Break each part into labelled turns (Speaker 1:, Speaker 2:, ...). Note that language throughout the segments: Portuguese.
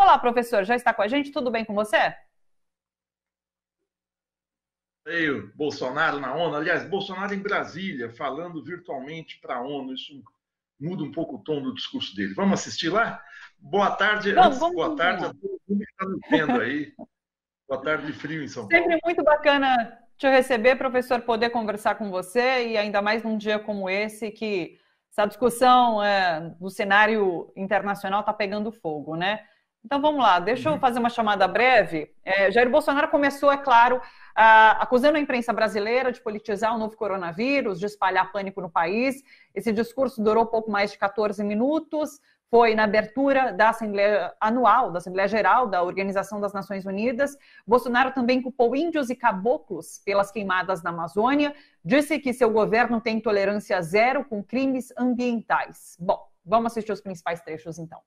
Speaker 1: Olá, professor, já está com a gente? Tudo bem com você?
Speaker 2: Veio Bolsonaro na ONU, aliás, Bolsonaro em Brasília, falando virtualmente para a ONU. Isso muda um pouco o tom do discurso dele. Vamos assistir lá? Boa tarde,
Speaker 1: Vamos
Speaker 2: boa tarde a
Speaker 1: acompanhar.
Speaker 2: todo mundo que está nos vendo aí. Boa tarde de frio em São
Speaker 1: Sempre
Speaker 2: Paulo.
Speaker 1: muito bacana te receber, professor, poder conversar com você e ainda mais num dia como esse que essa discussão do cenário internacional está pegando fogo, né? Então vamos lá, deixa eu fazer uma chamada breve. Jair Bolsonaro começou, é claro, acusando a imprensa brasileira de politizar o novo coronavírus, de espalhar pânico no país. Esse discurso durou pouco mais de 14 minutos. Foi na abertura da Assembleia Anual, da Assembleia Geral da Organização das Nações Unidas. Bolsonaro também culpou índios e caboclos pelas queimadas na Amazônia, disse que seu governo tem tolerância zero com crimes ambientais. Bom, vamos assistir os principais trechos então.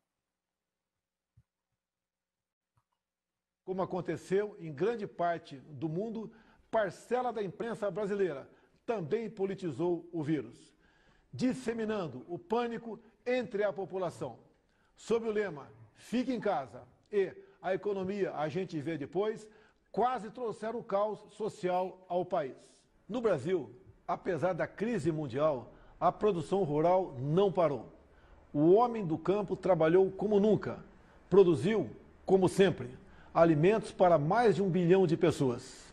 Speaker 3: Como aconteceu em grande parte do mundo, parcela da imprensa brasileira também politizou o vírus, disseminando o pânico entre a população. Sob o lema "Fique em casa" e "A economia a gente vê depois", quase trouxeram o caos social ao país. No Brasil, apesar da crise mundial, a produção rural não parou. O homem do campo trabalhou como nunca, produziu, como sempre, alimentos para mais de 1 bilhão de pessoas.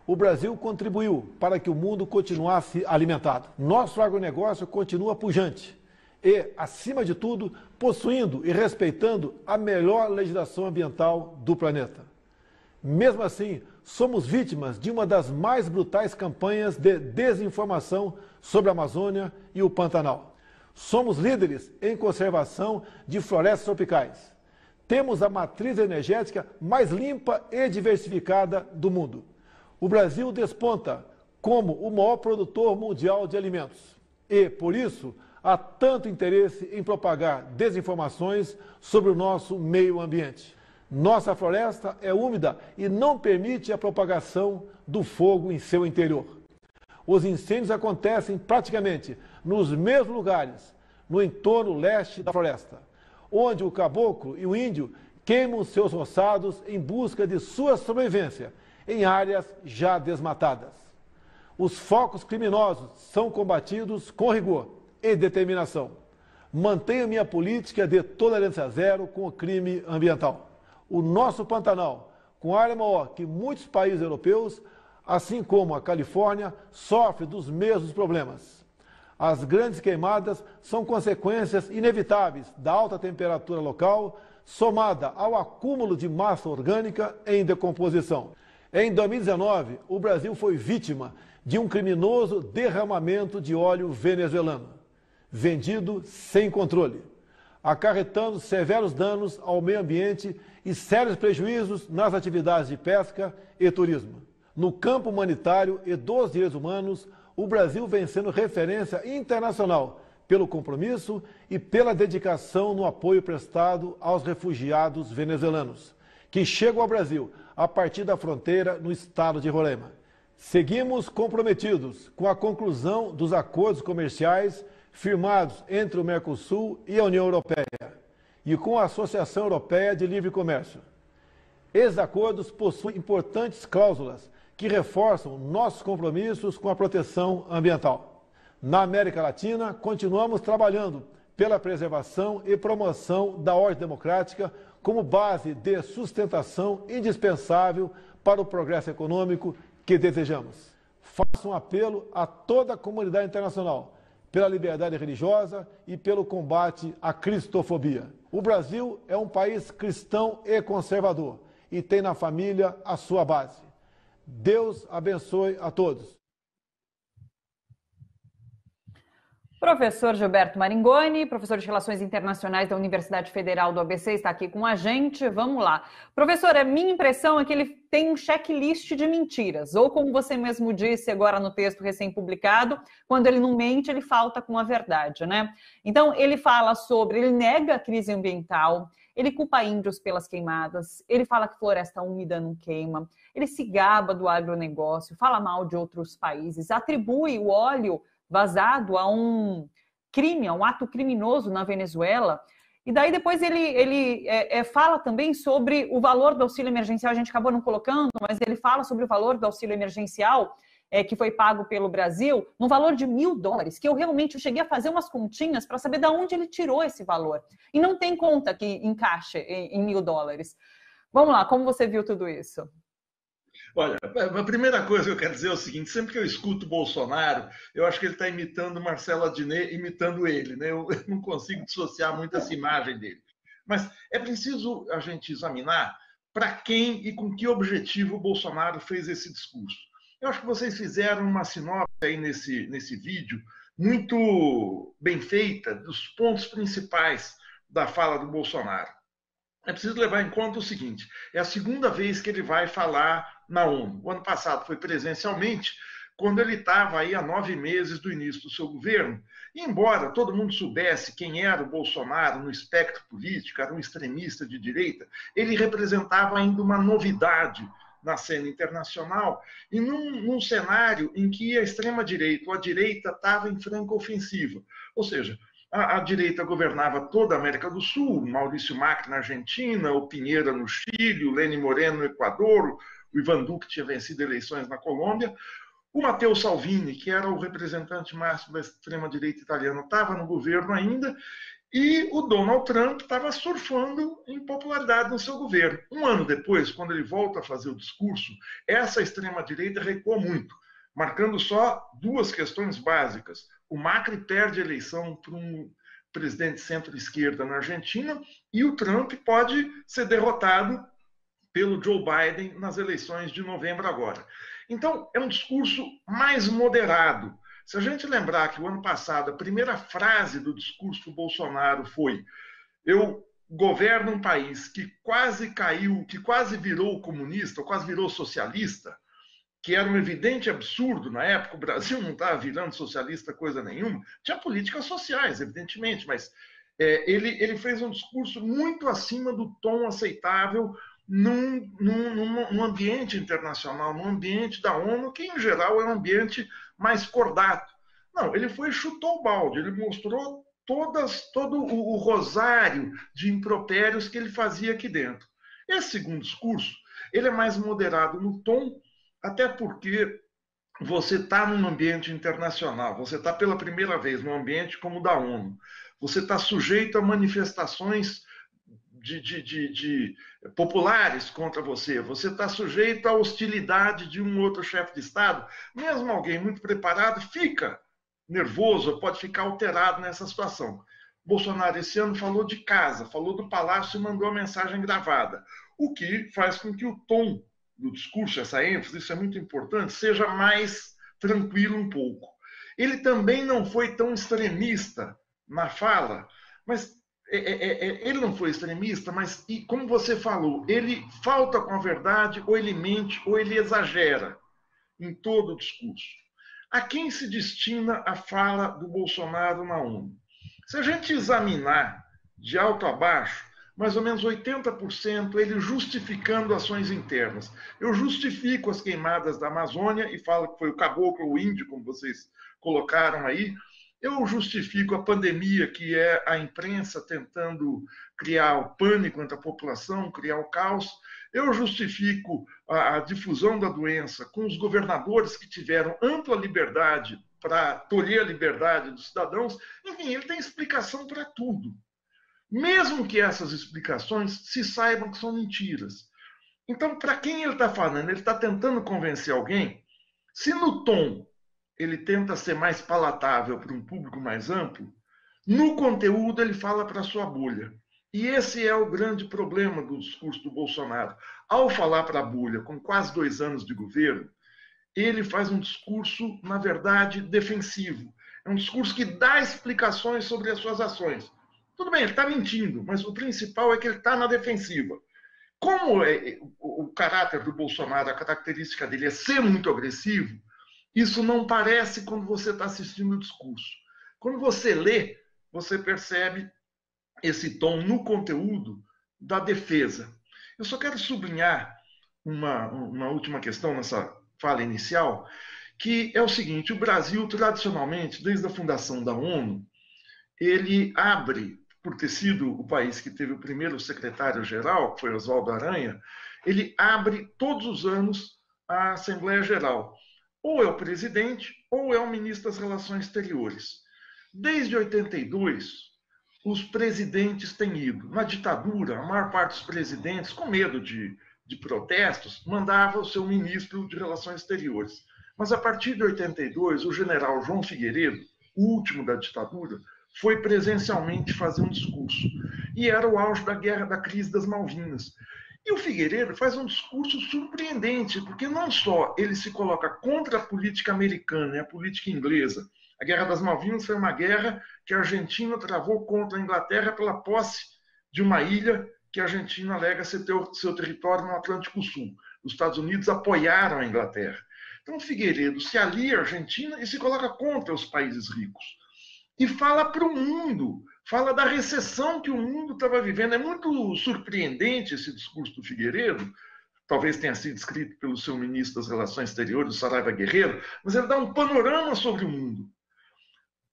Speaker 3: O Brasil contribuiu para que o mundo continuasse alimentado. Nosso agronegócio continua pujante e, acima de tudo, possuindo e respeitando a melhor legislação ambiental do planeta. Mesmo assim, somos vítimas de uma das mais brutais campanhas de desinformação sobre a Amazônia e o Pantanal. Somos líderes em conservação de florestas tropicais. Temos a matriz energética mais limpa e diversificada do mundo. O Brasil desponta como o maior produtor mundial de alimentos. E, por isso, há tanto interesse em propagar desinformações sobre o nosso meio ambiente. Nossa floresta é úmida e não permite a propagação do fogo em seu interior. Os incêndios acontecem praticamente nos mesmos lugares, no entorno leste da floresta, onde o caboclo e o índio queimam seus roçados em busca de sua sobrevivência em áreas já desmatadas. Os focos criminosos são combatidos com rigor e determinação. Mantenho minha política de tolerância zero com o crime ambiental. O nosso Pantanal, com área maior que muitos países europeus, assim como a Califórnia, sofre dos mesmos problemas. As grandes queimadas são consequências inevitáveis da alta temperatura local, somada ao acúmulo de massa orgânica em decomposição. Em 2019, o Brasil foi vítima de um criminoso derramamento de óleo venezuelano, vendido sem controle, acarretando severos danos ao meio ambiente e sérios prejuízos nas atividades de pesca e turismo. No campo humanitário e dos direitos humanos, o Brasil vem sendo referência internacional pelo compromisso e pela dedicação no apoio prestado aos refugiados venezuelanos, que chegam ao Brasil a partir da fronteira no estado de Roraima. Seguimos comprometidos com a conclusão dos acordos comerciais firmados entre o Mercosul e a União Europeia e com a Associação Europeia de Livre Comércio. Esses acordos possuem importantes cláusulas que reforçam nossos compromissos com a proteção ambiental. Na América Latina, continuamos trabalhando pela preservação e promoção da ordem democrática como base de sustentação indispensável para o progresso econômico que desejamos. Faço um apelo a toda a comunidade internacional pela liberdade religiosa e pelo combate à cristofobia. O Brasil é um país cristão e conservador e tem na família a sua base. Deus abençoe a todos.
Speaker 1: Professor Gilberto Maringoni, professor de Relações Internacionais da Universidade Federal do ABC, está aqui com a gente. Vamos lá. Professor, a minha impressão é que ele tem um checklist de mentiras, ou como você mesmo disse agora no texto recém-publicado, quando ele não mente, ele falta com a verdade, né? Então, ele fala sobre, ele nega a crise ambiental, ele culpa índios pelas queimadas, ele fala que floresta úmida não queima, ele se gaba do agronegócio, fala mal de outros países, atribui o óleo vazado a um crime, a um ato criminoso na Venezuela. E daí depois ele fala também sobre o valor do auxílio emergencial, a gente acabou não colocando, mas ele fala sobre o valor do auxílio emergencial que foi pago pelo Brasil, no valor de $1.000, que eu realmente cheguei a fazer umas continhas para saber de onde ele tirou esse valor. E não tem conta que encaixe em $1.000. Vamos lá, como você viu tudo isso?
Speaker 2: Olha, a primeira coisa que eu quero dizer é o seguinte: sempre que eu escuto o Bolsonaro, eu acho que ele está imitando Marcelo Adnet, imitando ele, né? Eu não consigo dissociar muito essa imagem dele. Mas é preciso a gente examinar para quem e com que objetivo o Bolsonaro fez esse discurso. Eu acho que vocês fizeram uma sinopse aí nesse vídeo muito bem feita dos pontos principais da fala do Bolsonaro. É preciso levar em conta o seguinte: é a segunda vez que ele vai falar na ONU. O ano passado foi presencialmente, quando ele estava aí há 9 meses do início do seu governo. E embora todo mundo soubesse quem era o Bolsonaro no espectro político, era um extremista de direita, ele representava ainda uma novidade na cena internacional e num cenário em que a extrema-direita ou a direita estava em franca ofensiva. Ou seja, a direita governava toda a América do Sul, Maurício Macri na Argentina, o Piñera no Chile, o Lenin Moreno no Equador, o Ivan Duque tinha vencido eleições na Colômbia, o Matteo Salvini, que era o representante máximo da extrema-direita italiana, estava no governo ainda, e o Donald Trump estava surfando em popularidade no seu governo. Um ano depois, quando ele volta a fazer o discurso, essa extrema-direita recuou muito, marcando só 2 questões básicas. O Macri perde a eleição para um presidente centro-esquerda na Argentina e o Trump pode ser derrotado pelo Joe Biden nas eleições de novembro agora. Então, é um discurso mais moderado. Se a gente lembrar que o ano passado a primeira frase do discurso do Bolsonaro foi: eu governo um país que quase caiu, que quase virou comunista, quase virou socialista, que era um evidente absurdo na época, o Brasil não estava virando socialista coisa nenhuma, tinha políticas sociais, evidentemente, mas ele fez um discurso muito acima do tom aceitável num ambiente internacional, num ambiente da ONU, que em geral é um ambiente mais cordato. Não, ele foi e chutou o balde, ele mostrou todo o rosário de impropérios que ele fazia aqui dentro. Esse segundo discurso, ele é mais moderado no tom, até porque você está num ambiente internacional, você está pela primeira vez num ambiente como o da ONU, você está sujeito a manifestações de populares contra você, você está sujeito à hostilidade de um outro chefe de Estado. Mesmo alguém muito preparado fica nervoso, pode ficar alterado nessa situação. Bolsonaro esse ano falou de casa, falou do palácio e mandou a mensagem gravada, o que faz com que o tom do discurso, essa ênfase, isso é muito importante, seja mais tranquilo um pouco. Ele também não foi tão extremista na fala, mas ele não foi extremista, mas, como você falou, ele falta com a verdade, ou ele mente, ou ele exagera em todo o discurso. A quem se destina a fala do Bolsonaro na ONU? Se a gente examinar de alto a baixo, mais ou menos 80% ele justificando ações internas. Eu justifico as queimadas da Amazônia e falo que foi o caboclo, o índio, como vocês colocaram aí. Eu justifico a pandemia, que é a imprensa tentando criar o pânico entre a população, criar o caos. Eu justifico a difusão da doença com os governadores que tiveram ampla liberdade para tolher a liberdade dos cidadãos. Enfim, ele tem explicação para tudo. Mesmo que essas explicações se saibam que são mentiras. Então, para quem ele está falando? Ele está tentando convencer alguém? Se no tom ele tenta ser mais palatável para um público mais amplo, no conteúdo ele fala para a sua bolha. E esse é o grande problema do discurso do Bolsonaro. Ao falar para a bolha, com quase 2 anos de governo, ele faz um discurso, na verdade, defensivo. É um discurso que dá explicações sobre as suas ações. Tudo bem, ele está mentindo, mas o principal é que ele está na defensiva. Como o caráter do Bolsonaro, a característica dele é ser muito agressivo, isso não parece quando você está assistindo o discurso. Quando você lê, você percebe esse tom no conteúdo da defesa. Eu só quero sublinhar uma última questão nessa fala inicial, que é o seguinte: o Brasil, tradicionalmente, desde a fundação da ONU, ele abre por ter sido o país que teve o primeiro secretário-geral, que foi Oswaldo Aranha, ele abre todos os anos a Assembleia Geral. Ou é o presidente, ou é o ministro das Relações Exteriores. Desde 82, os presidentes têm ido. Na ditadura, a maior parte dos presidentes, com medo de protestos, mandava o seu ministro de Relações Exteriores. Mas a partir de 82, o general João Figueiredo, o último da ditadura, foi presencialmente fazer um discurso. E era o auge da guerra, da crise das Malvinas. E o Figueiredo faz um discurso surpreendente, porque não só ele se coloca contra a política americana e a política inglesa. A Guerra das Malvinas foi uma guerra que a Argentina travou contra a Inglaterra pela posse de uma ilha que a Argentina alega ser seu território no Atlântico Sul. Os Estados Unidos apoiaram a Inglaterra. Então, Figueiredo se alia à Argentina e se coloca contra os países ricos. E fala para o mundo, fala da recessão que o mundo estava vivendo. É muito surpreendente esse discurso do Figueiredo, talvez tenha sido escrito pelo seu ministro das Relações Exteriores, Saraiva Guerreiro, mas ele dá um panorama sobre o mundo.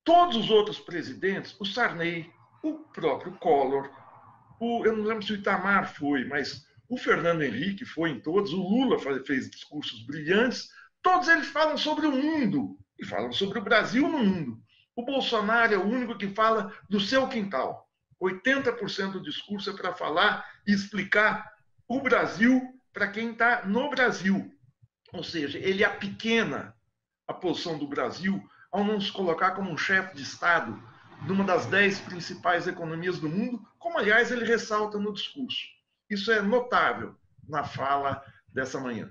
Speaker 2: Todos os outros presidentes, o Sarney, o próprio Collor, eu não lembro se o Itamar foi, mas o Fernando Henrique foi em todos, o Lula fez discursos brilhantes, todos eles falam sobre o mundo, e falam sobre o Brasil no mundo. O Bolsonaro é o único que fala do seu quintal. 80% do discurso é para falar e explicar o Brasil para quem está no Brasil. Ou seja, ele apequena a posição do Brasil ao não se colocar como um chefe de Estado de uma das 10 principais economias do mundo, como, aliás, ele ressalta no discurso. Isso é notável na fala dessa manhã.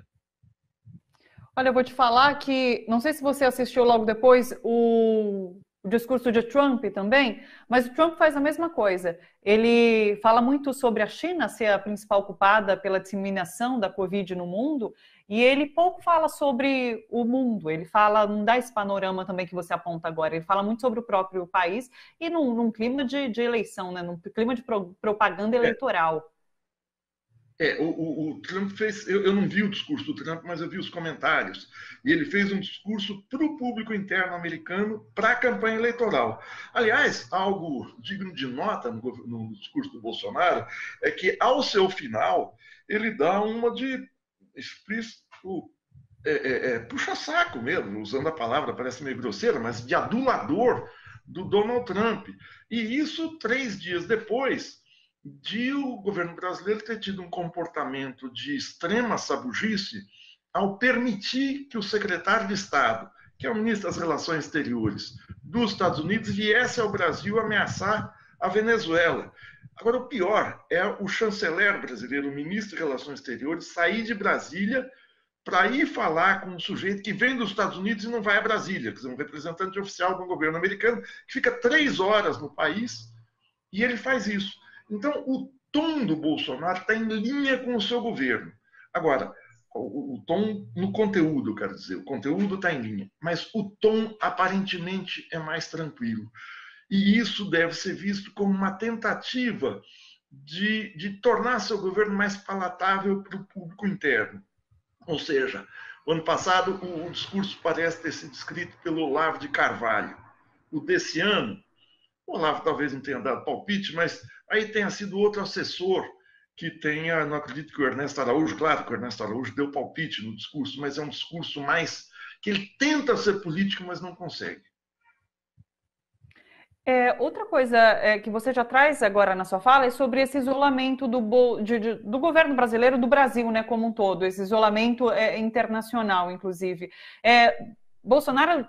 Speaker 1: Olha, eu vou te falar que, não sei se você assistiu logo depois o discurso de Trump também, mas o Trump faz a mesma coisa. Ele fala muito sobre a China ser a principal culpada pela disseminação da Covid no mundo, e ele pouco fala sobre o mundo. Ele fala, não dá esse panorama também que você aponta agora, ele fala muito sobre o próprio país e num clima de eleição, né? Num clima de propaganda eleitoral.
Speaker 2: O Trump fez... Eu não vi o discurso do Trump, mas eu vi os comentários. E ele fez um discurso para o público interno americano, para a campanha eleitoral. Aliás, algo digno de nota no discurso do Bolsonaro é que, ao seu final, ele dá uma de explícito puxa-saco mesmo, usando a palavra, parece meio grosseira, mas de adulador do Donald Trump. E isso 3 dias depois de o governo brasileiro ter tido um comportamento de extrema sabugice ao permitir que o secretário de Estado, que é o ministro das Relações Exteriores dos Estados Unidos, viesse ao Brasil ameaçar a Venezuela. Agora, o pior é o chanceler brasileiro, o ministro de Relações Exteriores, sair de Brasília para ir falar com um sujeito que vem dos Estados Unidos e não vai a Brasília, quer dizer, um representante oficial do governo americano, que fica 3 horas no país, e ele faz isso. Então, o tom do Bolsonaro está em linha com o seu governo. Agora, o tom no conteúdo, quero dizer, o conteúdo está em linha, mas o tom aparentemente é mais tranquilo. E isso deve ser visto como uma tentativa de tornar seu governo mais palatável para o público interno. Ou seja, o ano passado o discurso parece ter sido escrito pelo Olavo de Carvalho. O desse ano, o Olavo talvez não tenha dado palpite, mas aí tenha sido outro assessor que tenha, não acredito que o Ernesto Araújo, claro que o Ernesto Araújo deu palpite no discurso, mas é um discurso mais que ele tenta ser político, mas não consegue.
Speaker 1: Outra coisa que você já traz agora na sua fala é sobre esse isolamento do governo brasileiro, do Brasil, né, como um todo, esse isolamento internacional, inclusive. Bolsonaro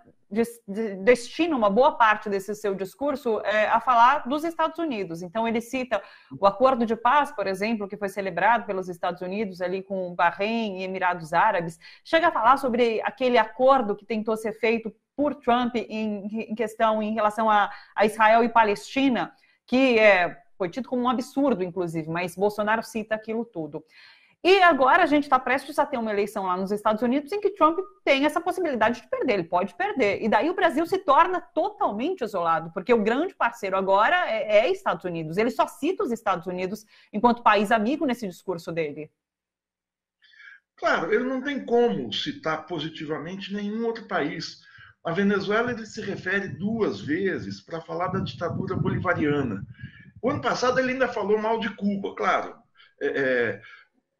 Speaker 1: destina uma boa parte desse seu discurso a falar dos Estados Unidos. Então, ele cita o acordo de paz, por exemplo, que foi celebrado pelos Estados Unidos ali com Bahrein e Emirados Árabes. Chega a falar sobre aquele acordo que tentou ser feito por Trump em relação a Israel e Palestina, que foi tido como um absurdo, inclusive, mas Bolsonaro cita aquilo tudo. E agora a gente está prestes a ter uma eleição lá nos Estados Unidos em que Trump tem essa possibilidade de perder, ele pode perder. E daí o Brasil se torna totalmente isolado, porque o grande parceiro agora é Estados Unidos. Ele só cita os Estados Unidos enquanto país amigo nesse discurso dele.
Speaker 2: Claro, ele não tem como citar positivamente nenhum outro país. A Venezuela ele se refere 2 vezes para falar da ditadura bolivariana. O ano passado ele ainda falou mal de Cuba, claro.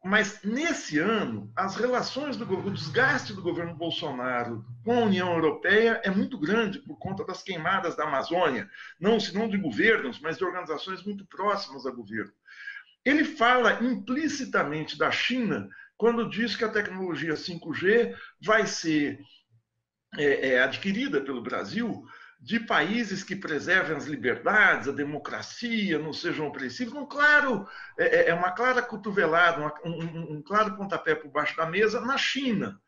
Speaker 2: Mas nesse ano, as relações o desgaste do governo Bolsonaro com a União Europeia é muito grande por conta das queimadas da Amazônia, não de governos, mas de organizações muito próximas a governo. Ele fala implicitamente da China quando diz que a tecnologia 5G vai ser adquirida pelo Brasil de países que preservem as liberdades, a democracia, não sejam opressivos. Uma clara cotovelada, um claro pontapé por baixo da mesa na China.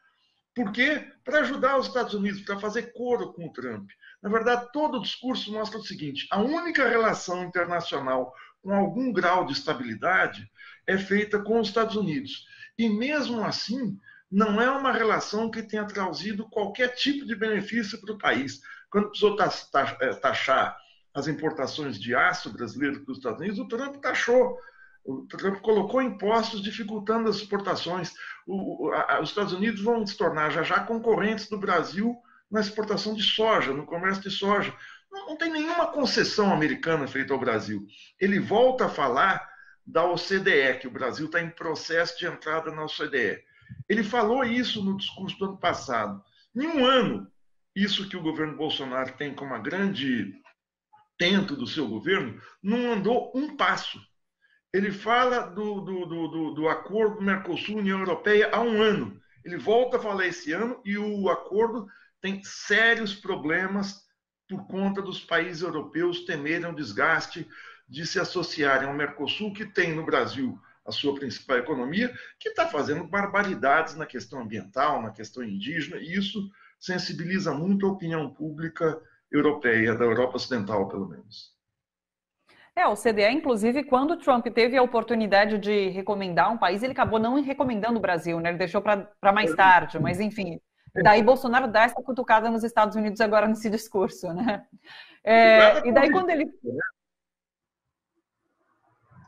Speaker 2: Por quê? Para ajudar os Estados Unidos, para fazer coro com o Trump. Na verdade, todo o discurso mostra o seguinte: a única relação internacional com algum grau de estabilidade é feita com os Estados Unidos. E mesmo assim, não é uma relação que tenha trazido qualquer tipo de benefício para o país. Quando precisou taxar as importações de aço brasileiro para os Estados Unidos, o Trump taxou. O Trump colocou impostos dificultando as exportações. Os Estados Unidos vão se tornar já concorrentes do Brasil na exportação de soja, no comércio de soja. Não tem nenhuma concessão americana feita ao Brasil. Ele volta a falar da OCDE, que o Brasil está em processo de entrada na OCDE. Ele falou isso no discurso do ano passado. Em um ano, isso que o governo Bolsonaro tem como uma grande tento do seu governo, não andou um passo. Ele fala do acordo do Mercosul-União Europeia há um ano. Ele volta a falar esse ano e o acordo tem sérios problemas por conta dos países europeus temerem o desgaste de se associarem ao Mercosul, que tem no Brasil a sua principal economia, que está fazendo barbaridades na questão ambiental, na questão indígena, e isso sensibiliza muito a opinião pública europeia, da Europa Ocidental, pelo menos.
Speaker 1: O CDE, inclusive, quando o Trump teve a oportunidade de recomendar um país, ele acabou não recomendando o Brasil, né? Ele deixou para mais tarde, mas enfim. Daí Bolsonaro dá essa cutucada nos Estados Unidos agora nesse discurso, né? E daí quando ele...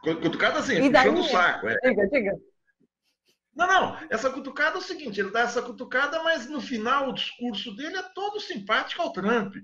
Speaker 2: Cutucada assim, puxando o saco.
Speaker 1: Diga.
Speaker 2: Não, essa cutucada é o seguinte, ele dá essa cutucada, mas no final o discurso dele é todo simpático ao Trump.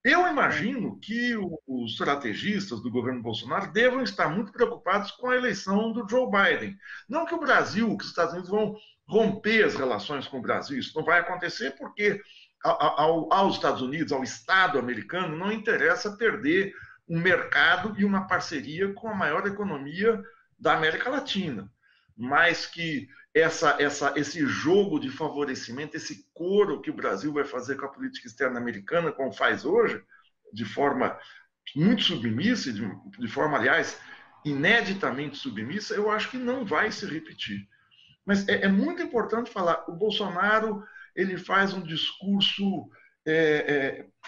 Speaker 2: Eu imagino que os estrategistas do governo Bolsonaro devam estar muito preocupados com a eleição do Joe Biden. Não que o Brasil, que os Estados Unidos vão romper as relações com o Brasil, isso não vai acontecer porque aos Estados Unidos, ao Estado americano, não interessa perder um mercado e uma parceria com a maior economia da América Latina. Mas que esse jogo de favorecimento, esse coro que o Brasil vai fazer com a política externa americana, como faz hoje, de forma muito submissa, de forma, aliás, ineditamente submissa, eu acho que não vai se repetir. Mas é muito importante falar, o Bolsonaro ele faz um discurso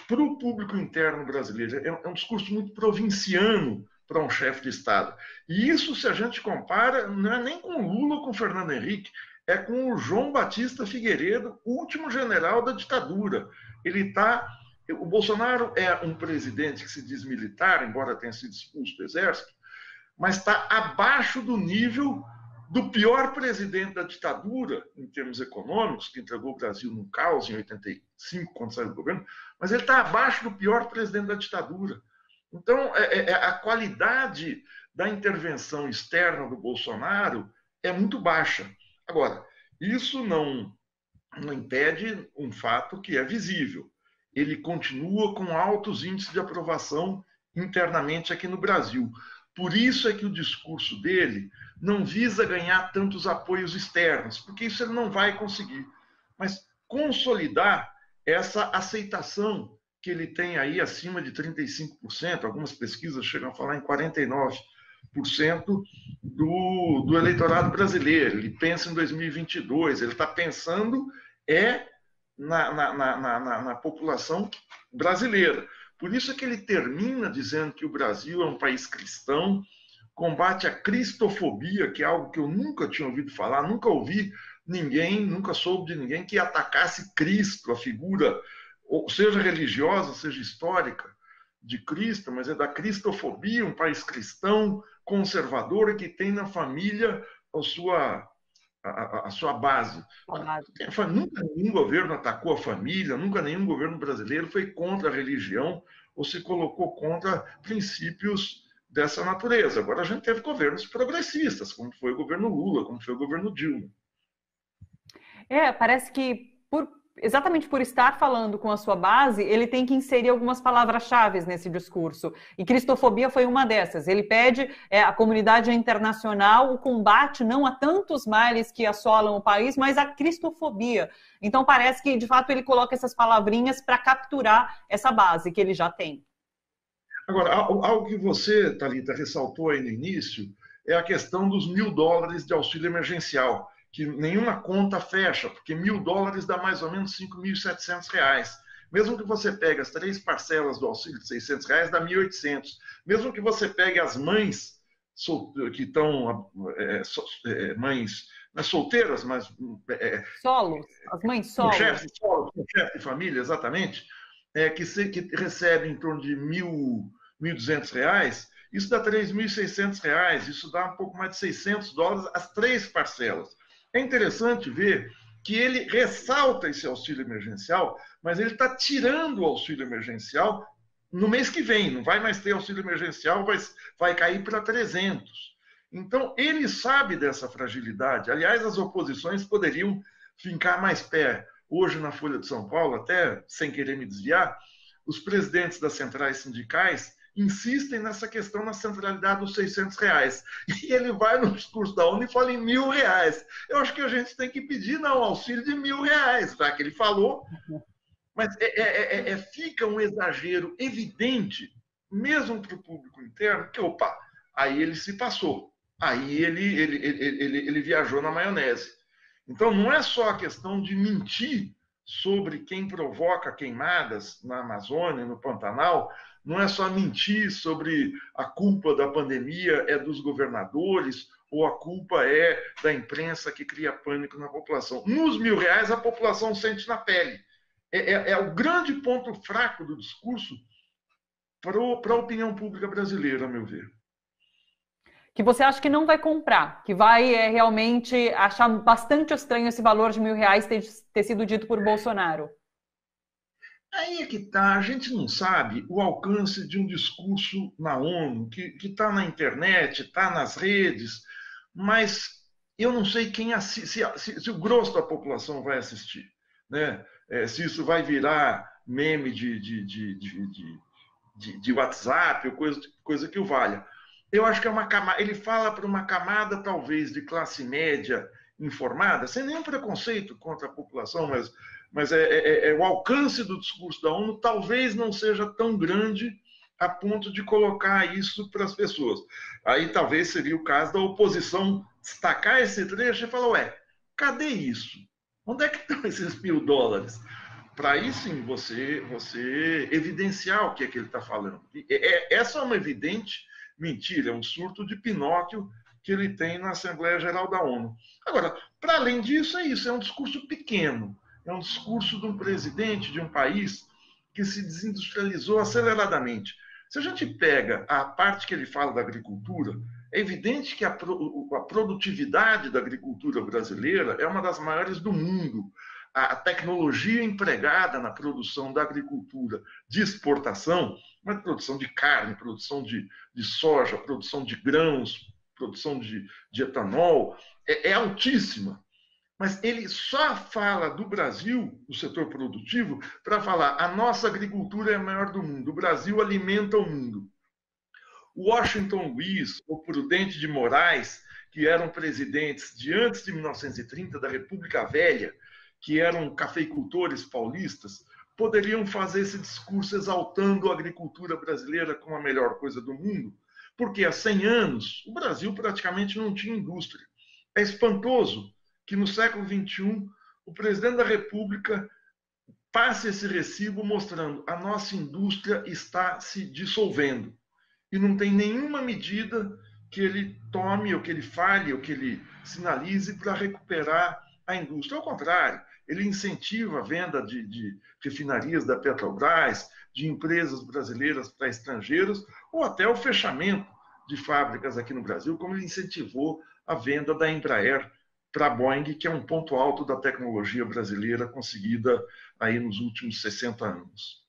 Speaker 2: para o público interno brasileiro, é um discurso muito provinciano para um chefe de Estado. E isso, se a gente compara, não é nem com o Lula ou com o Fernando Henrique, é com o João Batista Figueiredo, último general da ditadura. O Bolsonaro é um presidente que se diz militar, embora tenha sido expulso do Exército, mas está abaixo do nível do pior presidente da ditadura, em termos econômicos, que entregou o Brasil num caos em 85, quando saiu do governo, mas ele está abaixo do pior presidente da ditadura. Então, a qualidade da intervenção externa do Bolsonaro é muito baixa. Agora, isso não impede um fato que é visível. Ele continua com altos índices de aprovação internamente aqui no Brasil. Por isso é que o discurso dele não visa ganhar tantos apoios externos, porque isso ele não vai conseguir. Mas consolidar essa aceitação que ele tem aí acima de 35%, algumas pesquisas chegam a falar em 49% do eleitorado brasileiro. Ele pensa em 2022, ele está pensando na população brasileira. Por isso é que ele termina dizendo que o Brasil é um país cristão, combate a cristofobia, que é algo que eu nunca tinha ouvido falar, nunca ouvi ninguém, nunca soube de ninguém que atacasse Cristo, a figura, seja religiosa, seja histórica, de Cristo, mas é da cristofobia, um país cristão, conservador, e que tem na família a sua base. Nunca nenhum governo atacou a família, nunca nenhum governo brasileiro foi contra a religião ou se colocou contra princípios dessa natureza. Agora, a gente teve governos progressistas, como foi o governo Lula, como foi o governo Dilma.
Speaker 1: Parece que exatamente por estar falando com a sua base, ele tem que inserir algumas palavras-chave nesse discurso. E cristofobia foi uma dessas. Ele pede à comunidade internacional o combate não a tantos males que assolam o país, mas a cristofobia. Então parece que, de fato, ele coloca essas palavrinhas para capturar essa base que ele já tem.
Speaker 2: Agora, algo que você, Thalita, ressaltou aí no início é a questão dos $1.000 de auxílio emergencial, que nenhuma conta fecha, porque $1.000 dá mais ou menos R$5.700. Mesmo que você pegue as 3 parcelas do auxílio de R$600, dá 1.800. Mesmo que você pegue as mães que estão mães não é solteiras, mas
Speaker 1: solos, as mães solos.
Speaker 2: Com chefe de família, exatamente, que recebem em torno de R$1.200, isso dá R$3.600, isso dá um pouco mais de $600 as 3 parcelas. É interessante ver que ele ressalta esse auxílio emergencial, mas ele está tirando o auxílio emergencial no mês que vem. Não vai mais ter auxílio emergencial, vai cair para 300. Então, ele sabe dessa fragilidade. Aliás, as oposições poderiam fincar mais pé. Hoje, na Folha de São Paulo, até sem querer me desviar, os presidentes das centrais sindicais insistem nessa questão na centralidade dos R$600. E ele vai no discurso da ONU e fala em R$1.000. Eu acho que a gente tem que pedir um auxílio de R$1.000, já que ele falou. Mas fica um exagero evidente, mesmo para o público interno, que, aí ele se passou. Aí ele viajou na maionese. Então, não é só a questão de mentir sobre quem provoca queimadas na Amazônia, no Pantanal, não é só mentir sobre a culpa da pandemia é dos governadores ou a culpa é da imprensa que cria pânico na população. Nos R$1.000, a população sente na pele. É o grande ponto fraco do discurso para a opinião pública brasileira, a meu ver.
Speaker 1: Que você acha que não vai comprar, que vai realmente achar bastante estranho esse valor de R$1.000 ter sido dito por Bolsonaro.
Speaker 2: Aí é que está, a gente não sabe o alcance de um discurso na ONU, que está na internet, está nas redes, mas eu não sei quem assiste, se o grosso da população vai assistir, né? Se isso vai virar meme de WhatsApp ou coisa que o valha. Eu acho que é uma camada, ele fala para uma camada talvez de classe média informada, sem nenhum preconceito contra a população, mas o alcance do discurso da ONU talvez não seja tão grande a ponto de colocar isso para as pessoas. Aí talvez seria o caso da oposição destacar esse trecho e falar, cadê isso? Onde é que estão esses $1.000? Para aí sim você evidenciar o que é que ele está falando. Essa é uma evidente mentira, é um surto de Pinóquio que ele tem na Assembleia Geral da ONU. Agora, para além disso, é um discurso pequeno. É um discurso de um presidente de um país que se desindustrializou aceleradamente. Se a gente pega a parte que ele fala da agricultura, é evidente que a produtividade da agricultura brasileira é uma das maiores do mundo. A tecnologia empregada na produção da agricultura de exportação, mas produção de carne, produção de soja, produção de grãos, produção de etanol, é altíssima. Mas ele só fala do Brasil, do setor produtivo, para falar a nossa agricultura é a maior do mundo, o Brasil alimenta o mundo. Washington Luiz ou Prudente de Moraes, que eram presidentes de antes de 1930 da República Velha, que eram cafeicultores paulistas, poderiam fazer esse discurso exaltando a agricultura brasileira como a melhor coisa do mundo, porque há 100 anos o Brasil praticamente não tinha indústria. É espantoso que no século XXI o presidente da República passe esse recibo mostrando a nossa indústria está se dissolvendo e não tem nenhuma medida que ele tome, ou que ele fale, ou que ele sinalize para recuperar a indústria. Ao contrário, ele incentiva a venda de refinarias da Petrobras, de empresas brasileiras para estrangeiros, ou até o fechamento de fábricas aqui no Brasil, como ele incentivou a venda da Embraer para a Boeing, que é um ponto alto da tecnologia brasileira conseguida aí nos últimos 60 anos.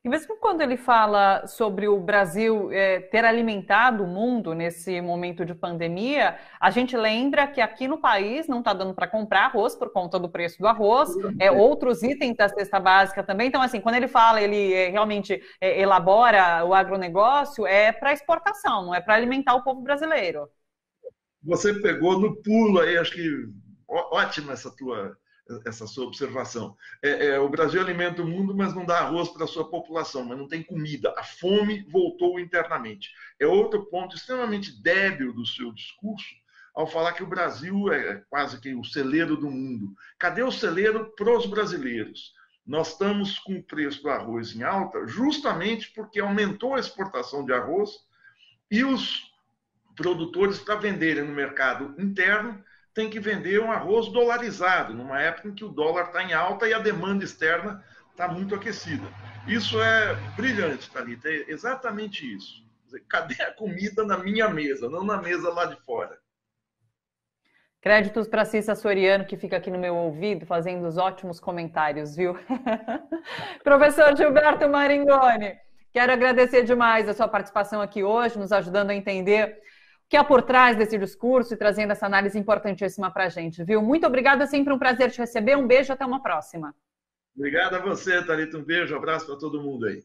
Speaker 1: E mesmo quando ele fala sobre o Brasil ter alimentado o mundo nesse momento de pandemia, a gente lembra que aqui no país não está dando para comprar arroz por conta do preço do arroz, outros itens da cesta básica também. Então, assim, quando ele fala, ele realmente elabora o agronegócio, é para exportação, não é para alimentar o povo brasileiro.
Speaker 2: Você pegou no pulo aí, acho que ótima essa sua observação. O Brasil alimenta o mundo, mas não dá arroz para a sua população, mas não tem comida. A fome voltou internamente. É outro ponto extremamente débil do seu discurso, ao falar que o Brasil é quase que o celeiro do mundo. Cadê o celeiro para os brasileiros? Nós estamos com o preço do arroz em alta justamente porque aumentou a exportação de arroz e os produtores, para venderem no mercado interno, tem que vender um arroz dolarizado, numa época em que o dólar está em alta e a demanda externa está muito aquecida. Isso é brilhante, Thalita, é exatamente isso. Cadê a comida na minha mesa, não na mesa lá de fora?
Speaker 1: Créditos para Cissa Soriano, que fica aqui no meu ouvido, fazendo os ótimos comentários, viu? Professor Gilberto Maringoni, quero agradecer demais a sua participação aqui hoje, nos ajudando a entender o que há por trás desse discurso e trazendo essa análise importantíssima para a gente, viu? Muito obrigada, é sempre um prazer te receber. Um beijo, até uma próxima.
Speaker 2: Obrigado a você, Thalita. Um beijo, um abraço para todo mundo aí.